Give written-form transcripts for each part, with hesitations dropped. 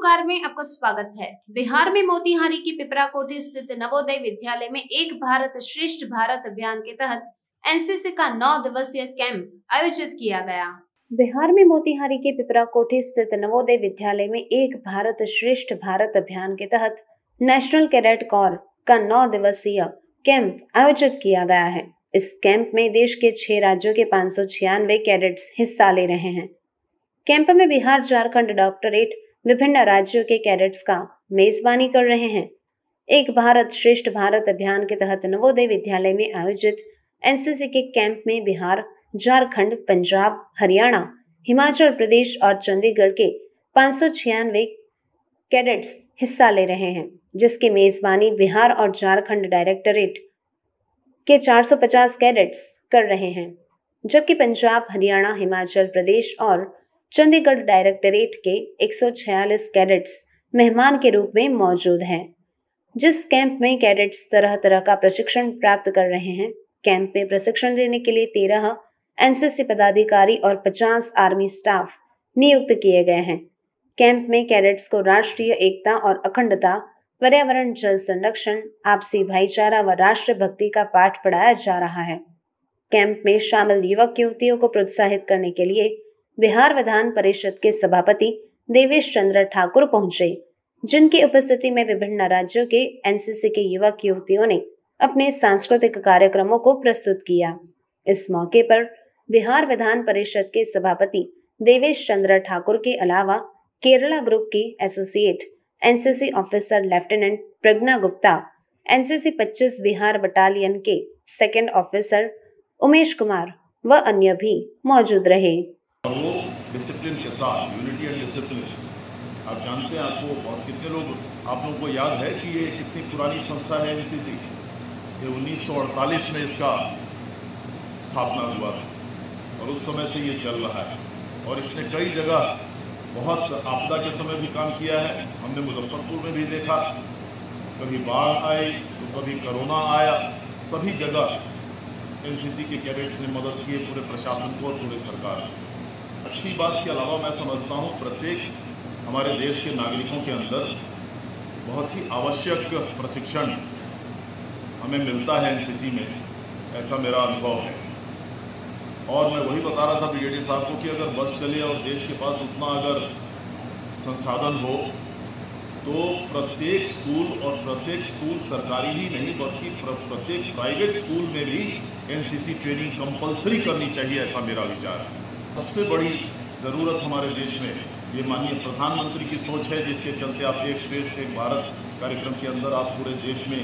पुकार में आपका स्वागत है। बिहार में मोतिहारी की पिपराकोठी स्थित नवोदय विद्यालय में एक भारत श्रेष्ठ भारत अभियान के तहत एनसीसी का 9 दिवसीय कैंप आयोजित किया गया। बिहार में मोतिहारी के पिपराकोठी स्थित नवोदय विद्यालय में एक भारत श्रेष्ठ भारत अभियान के तहत नेशनल कैडेट कॉर का 9 दिवसीय कैंप आयोजित किया गया है। इस कैंप में देश के 6 राज्यों के 596 कैडेट्स हिस्सा ले रहे हैं। कैंप में बिहार, झारखंड, डॉक्टरेट विभिन्न राज्यों के कैडेट्स का मेजबानी कर रहे हैं। एक भारत श्रेष्ठ भारत अभियान के तहत नवोदय विद्यालय में आयोजित एनसीसी के कैंप में बिहार, झारखंड, पंजाब, हरियाणा, हिमाचल प्रदेश और चंडीगढ़ के 596 कैडेट्स हिस्सा ले रहे हैं, जिसकी मेजबानी बिहार और झारखंड डायरेक्टरेट के 450 कैडेट्स कर रहे हैं, जबकि पंजाब, हरियाणा, हिमाचल प्रदेश और चंडीगढ़ डायरेक्टरेट के 146 कैडेट्स मेहमान के रूप में मौजूद हैं। जिस कैंप में कैडेट्स तरह तरह का प्रशिक्षण प्राप्त कर रहे हैं। कैंप में प्रशिक्षण देने के लिए 13 एनसीसी पदाधिकारी और 50 आर्मी स्टाफ नियुक्त किए गए हैं। कैंप में कैडेट्स को राष्ट्रीय एकता और अखंडता, पर्यावरण, जल संरक्षण, आपसी भाईचारा व राष्ट्रभक्ति का पाठ पढ़ाया जा रहा है। कैंप में शामिल युवक युवतियों को प्रोत्साहित करने के लिए बिहार विधान परिषद के सभापति देवेश चंद्र ठाकुर पहुंचे, जिनकी उपस्थिति में विभिन्न राज्यों के एनसीसी के युवक युवतियों ने अपने सांस्कृतिक कार्यक्रमों को प्रस्तुत किया। इस मौके पर बिहार विधान परिषद के सभापति देवेश चंद्र ठाकुर के अलावा केरला ग्रुप की एसोसिएट एनसीसी ऑफिसर लेफ्टिनेंट प्रज्ञा गुप्ता, एनसीसी 25 बिहार बटालियन के सेकंड ऑफिसर उमेश कुमार व अन्य भी मौजूद रहे। वो डिसिप्लिन के साथ, यूनिटी एंड डिसिप्लिन, आप जानते हैं, कितने लोग, आप लोगों को याद है कि ये कितनी पुरानी संस्था है एनसीसी। ये 1948 में इसका स्थापना हुआ था और उस समय से ये चल रहा है और इसने कई जगह बहुत आपदा के समय भी काम किया है। हमने मुजफ्फरपुर में भी देखा, कभी बाढ़ आई तो कभी कोरोना आया, सभी जगह एनसीसी के कैडेट्स ने मदद की है, पूरे प्रशासन को और पूरे सरकार। अच्छी बात के अलावा मैं समझता हूँ प्रत्येक हमारे देश के नागरिकों के अंदर बहुत ही आवश्यक प्रशिक्षण हमें मिलता है एनसीसी में, ऐसा मेरा अनुभव है। और मैं वही बता रहा था ब्रिगेडियर साहब को कि अगर बस चले और देश के पास उतना अगर संसाधन हो तो प्रत्येक स्कूल सरकारी ही नहीं बल्कि प्रत्येक प्राइवेट स्कूल में भी एनसीसी ट्रेनिंग कंपलसरी करनी चाहिए, ऐसा मेरा विचार है। सबसे बड़ी ज़रूरत हमारे देश में ये माननीय प्रधानमंत्री की सोच है, जिसके चलते आप एक श्रेष्ठ एक भारत कार्यक्रम के अंदर आप पूरे देश में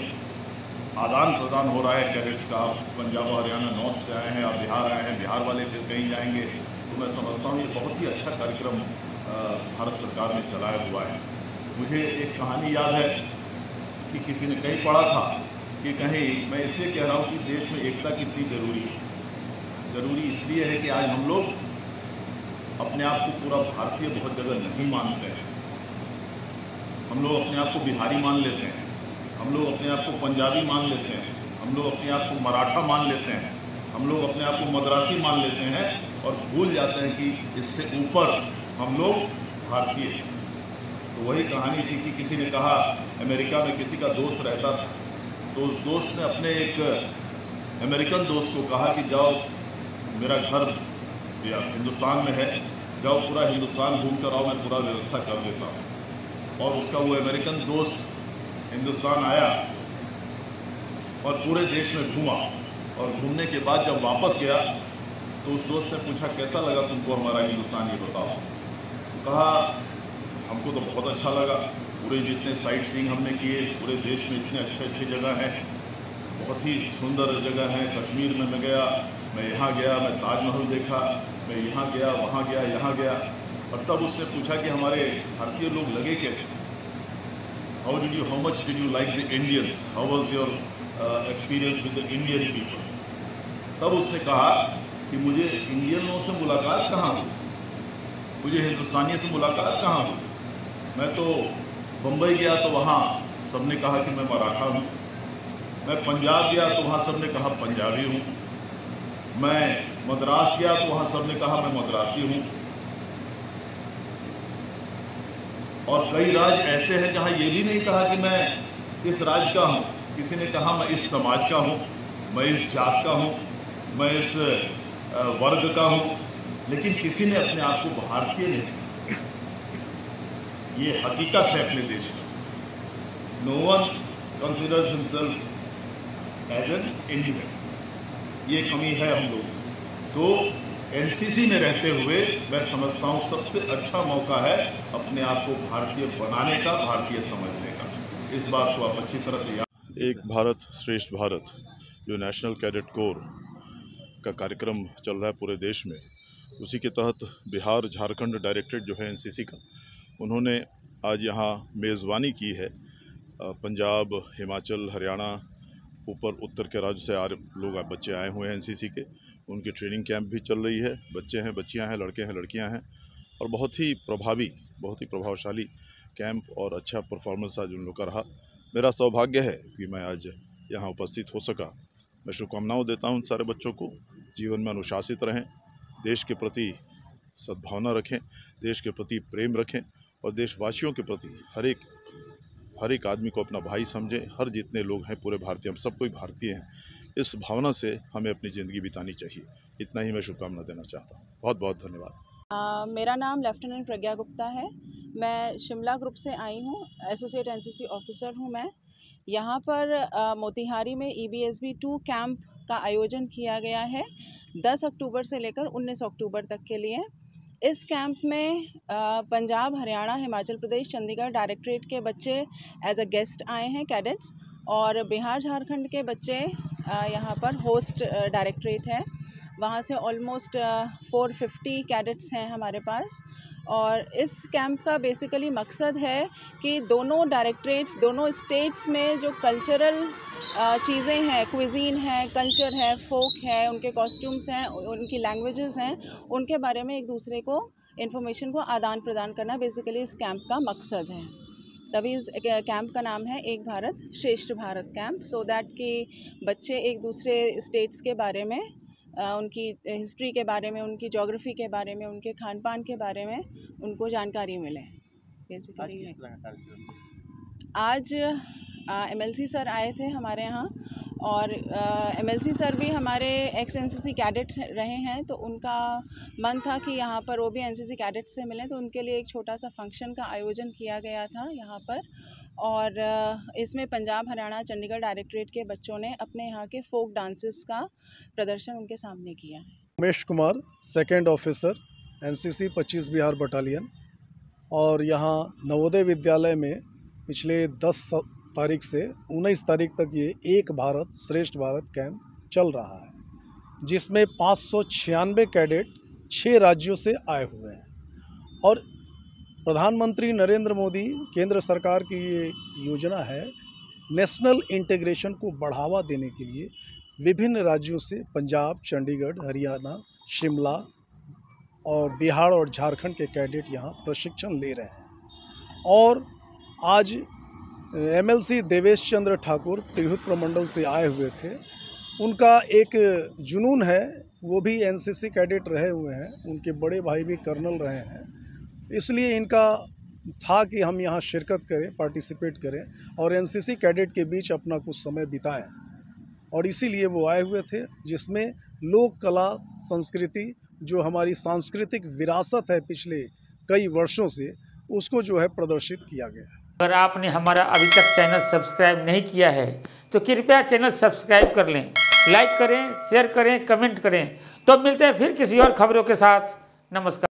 आदान प्रदान हो रहा है कैडेट्स का। आप पंजाब और हरियाणा नॉर्थ से आए हैं, आप बिहार आए हैं, बिहार वाले फिर कहीं जाएंगे, तो मैं समझता हूँ ये बहुत ही अच्छा कार्यक्रम भारत सरकार ने चलाया हुआ है। मुझे एक कहानी याद है कि किसी ने कहीं पढ़ा था कि कहीं, मैं इसलिए कह रहा हूँ कि देश में एकता कितनी ज़रूरी है। ज़रूरी इसलिए है कि आज हम लोग अपने आप को पूरा भारतीय बहुत जगह नहीं मानते हैं। हम लोग अपने आप को बिहारी मान लेते हैं, हम लोग अपने आप को पंजाबी मान लेते हैं, हम लोग अपने आप को मराठा मान लेते हैं, हम लोग अपने आप को मद्रासी मान लेते हैं और भूल जाते हैं कि इससे ऊपर हम लोग भारतीय हैं। तो वही कहानी थी कि किसी ने कहा, अमेरिका में किसी का दोस्त रहता था, तो उस दोस्त ने अपने एक अमेरिकन दोस्त को कहा कि जाओ, मेरा घर या हिंदुस्तान में है, जाओ पूरा हिंदुस्तान घूम कर आओ, मैं पूरा व्यवस्था कर देता हूँ। और उसका वो अमेरिकन दोस्त हिंदुस्तान आया और पूरे देश में घूमा और घूमने के बाद जब वापस गया तो उस दोस्त ने पूछा, कैसा लगा तुमको हमारा हिंदुस्तान, ये बताओ। तो कहा, हमको तो बहुत अच्छा लगा, पूरे जितने साइट सीइंग हमने किए, पूरे देश में इतने अच्छे अच्छे जगह हैं, बहुत ही सुंदर जगह हैं। कश्मीर में मैं गया, मैं यहाँ गया, मैं ताजमहल देखा, मैं यहाँ गया, वहाँ गया, यहाँ गया। और तब उससे पूछा कि हमारे भारतीय लोग लगे कैसे, how much did you like the Indians, how was your experience with the Indian people. तब उसने कहा कि मुझे इंडियनों से मुलाकात कहाँ हुई, मुझे हिंदुस्तानियों से मुलाकात कहाँ हुई। मैं तो बम्बई गया तो वहाँ सबने कहा कि मैं मराठा हूँ, मैं पंजाब गया तो वहाँ सबने कहा पंजाबी हूँ, मैं मद्रास गया तो वहाँ सबने कहा मैं मद्रासी हूँ। और कई राज्य ऐसे हैं जहाँ ये भी नहीं कहा कि मैं इस राज्य का हूँ, किसी ने कहा मैं इस समाज का हूँ, मैं इस जात का हूँ, मैं इस वर्ग का हूँ, लेकिन किसी ने अपने आप को भारतीय नहीं कहा। ये हकीकत है अपने देश में। No one considers himself as an Indian. ये कमी है हम लोग। तो एनसीसी में रहते हुए मैं समझता हूँ सबसे अच्छा मौका है अपने आप को भारतीय बनाने का, भारतीय समझने का। इस बात को आप अच्छी तरह से याद। एक भारत श्रेष्ठ भारत जो नेशनल कैडेट कोर का कार्यक्रम चल रहा है पूरे देश में, उसी के तहत बिहार झारखंड डायरेक्टरेट जो है एनसीसी का, उन्होंने आज यहाँ मेज़बानी की है। पंजाब, हिमाचल, हरियाणा, ऊपर उत्तर के राज्य से लोग बच्चे आए हुए हैं एनसीसी के। उनकी ट्रेनिंग कैंप भी चल रही है। बच्चे हैं, बच्चियां हैं, लड़के हैं, लड़कियां हैं, और बहुत ही प्रभावी, बहुत ही प्रभावशाली कैंप और अच्छा परफॉर्मेंस आज उन लोग का रहा। मेरा सौभाग्य है कि मैं आज यहाँ उपस्थित हो सका। मैं शुभकामनाएं देता हूँ उन सारे बच्चों को, जीवन में अनुशासित रहें, देश के प्रति सद्भावना रखें, देश के प्रति प्रेम रखें, और देशवासियों के प्रति हर एक आदमी को अपना भाई समझें। हर जितने लोग हैं पूरे भारतीय, हम सब कोई भारतीय हैं, इस भावना से हमें अपनी ज़िंदगी बितानी चाहिए। इतना ही मैं शुभकामना देना चाहता हूँ। बहुत बहुत धन्यवाद। मेरा नाम लेफ्टिनेंट प्रज्ञा गुप्ता है। मैं शिमला ग्रुप से आई हूँ, एसोसिएट एनसीसी ऑफिसर हूँ मैं। यहाँ पर मोतिहारी में EBSB 2 कैंप का आयोजन किया गया है 10 अक्टूबर से लेकर 19 अक्टूबर तक के लिए। इस कैंप में पंजाब, हरियाणा, हिमाचल प्रदेश, चंडीगढ़ डायरेक्टरेट के बच्चे एज अ गेस्ट आए हैं, कैडेट्स, और बिहार झारखंड के बच्चे यहाँ पर होस्ट डायरेक्टरेट है। वहाँ से ऑलमोस्ट 450 कैडेट्स हैं हमारे पास। और इस कैंप का बेसिकली मकसद है कि दोनों डायरेक्टरेट्स, दोनों स्टेट्स में जो कल्चरल चीज़ें हैं, क्विज़ीन है, कल्चर है, फोक है, उनके कॉस्ट्यूम्स हैं, उनकी लैंग्वेजेस हैं, उनके बारे में एक दूसरे को इन्फॉर्मेशन को आदान प्रदान करना बेसिकली इस कैंप का मकसद है। तभी इस कैंप का नाम है एक भारत श्रेष्ठ भारत कैंप, सो दैट कि बच्चे एक दूसरे स्टेट्स के बारे में, उनकी हिस्ट्री के बारे में, उनकी ज्योग्राफी के बारे में, उनके खान पान के बारे में उनको जानकारी मिले। बेसिकली आज MLC सर आए थे हमारे यहाँ, और MLC सर भी हमारे एक्स NCC कैडेट रहे हैं, तो उनका मन था कि यहाँ पर वो भी NCC कैडेट से मिलें, तो उनके लिए एक छोटा सा फंक्शन का आयोजन किया गया था यहाँ पर। और इसमें पंजाब, हरियाणा, चंडीगढ़ डायरेक्टरेट के बच्चों ने अपने यहाँ के फोक डांसेस का प्रदर्शन उनके सामने किया है। Umesh Kumar, second officer, NCC 25 Bihar battalion. और यहाँ नवोदय विद्यालय में पिछले 10 तारीख से 19 तारीख तक ये एक भारत श्रेष्ठ भारत कैंप चल रहा है, जिसमें 596 कैडेट 6 राज्यों से आए हुए हैं। और प्रधानमंत्री नरेंद्र मोदी, केंद्र सरकार की ये योजना है, नेशनल इंटीग्रेशन को बढ़ावा देने के लिए विभिन्न राज्यों से पंजाब, चंडीगढ़, हरियाणा, शिमला और बिहार और झारखंड के कैडेट यहाँ प्रशिक्षण ले रहे हैं। और आज MLC देवेश चंद्र ठाकुर तिरहुत प्रमंडल से आए हुए थे। उनका एक जुनून है, वो भी NCC कैडेट रहे हुए हैं, उनके बड़े भाई भी कर्नल रहे हैं, इसलिए इनका था कि हम यहाँ शिरकत करें, पार्टिसिपेट करें और NCC कैडेट के बीच अपना कुछ समय बिताएं। और इसीलिए वो आए हुए थे, जिसमें लोक कला संस्कृति, जो हमारी सांस्कृतिक विरासत है पिछले कई वर्षों से, उसको जो है प्रदर्शित किया गया। अगर आपने हमारा अभी तक चैनल सब्सक्राइब नहीं किया है तो कृपया चैनल सब्सक्राइब कर लें, लाइक करें, शेयर करें, कमेंट करें। तो मिलते हैं फिर किसी और खबरों के साथ। नमस्कार।